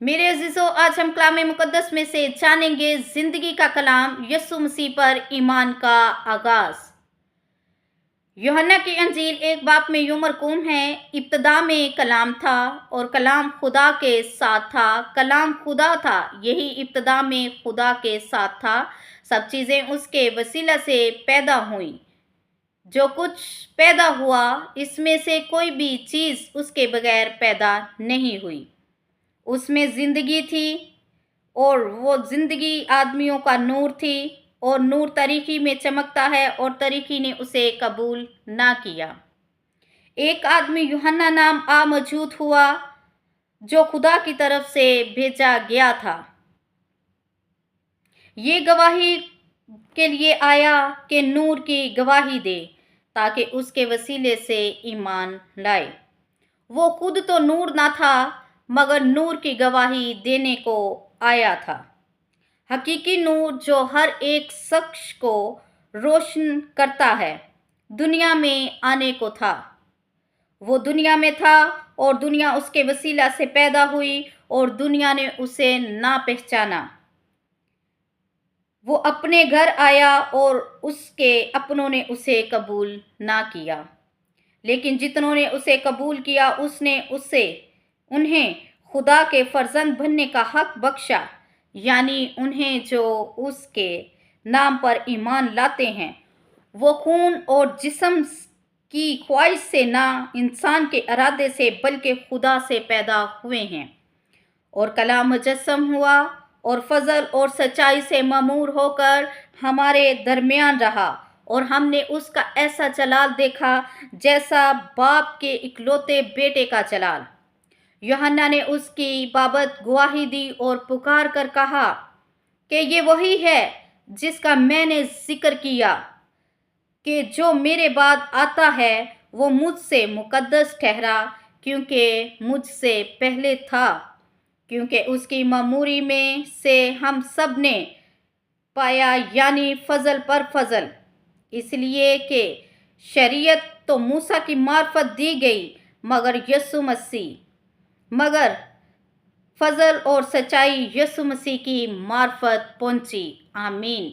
मेरे अजीजों, आज हम कलाम मुकद्दस में से जानेंगे जिंदगी का कलाम यीशु मसीह पर ईमान का आगाज। यूहन्ना की अंजील एक बाब में यूं मरकूम है, इब्तदा में कलाम था और कलाम खुदा के साथ था, कलाम खुदा था, यही इब्तदा में खुदा के साथ था। सब चीज़ें उसके वसीला से पैदा हुई। जो कुछ पैदा हुआ, इसमें से कोई भी चीज़ उसके बगैर पैदा नहीं हुई। उसमें ज़िंदगी थी और वो ज़िंदगी आदमियों का नूर थी, और नूर तारीकी में चमकता है और तारीकी ने उसे कबूल ना किया। एक आदमी यूहन्ना नाम मौजूद हुआ, जो खुदा की तरफ से भेजा गया था। ये गवाही के लिए आया कि नूर की गवाही दे, ताकि उसके वसीले से ईमान लाए। वो खुद तो नूर ना था, मगर नूर की गवाही देने को आया था। हकीकी नूर जो हर एक शख्स को रोशन करता है, दुनिया में आने को था। वो दुनिया में था और दुनिया उसके वसीला से पैदा हुई और दुनिया ने उसे ना पहचाना। वो अपने घर आया और उसके अपनों ने उसे कबूल ना किया, लेकिन जितनों ने उसे कबूल किया उसने उन्हें खुदा के फर्जंद बनने का हक बख्शा, यानी उन्हें जो उसके नाम पर ईमान लाते हैं। वो खून और जिस्म की ख्वाहिश से ना इंसान के इरादे से बल्कि खुदा से पैदा हुए हैं। और कलाम मुजस्सम हुआ और फजल और सच्चाई से मामूर होकर हमारे दरमियान रहा, और हमने उसका ऐसा जलाल देखा जैसा बाप के इकलौते बेटे का जलाल। यूहन्ना ने उसकी बाबत गवाही दी और पुकार कर कहा कि ये वही है जिसका मैंने जिक्र किया, कि जो मेरे बाद आता है वो मुझसे मुकद्दस ठहरा, क्योंकि मुझसे पहले था। क्योंकि उसकी मामूरी में से हम सब ने पाया, यानी फजल पर फजल। इसलिए कि शरीयत तो मूसा की मार्फत दी गई, मगर फजल और सच्चाई यीशु मसीह की मार्फत पहुंची। आमीन।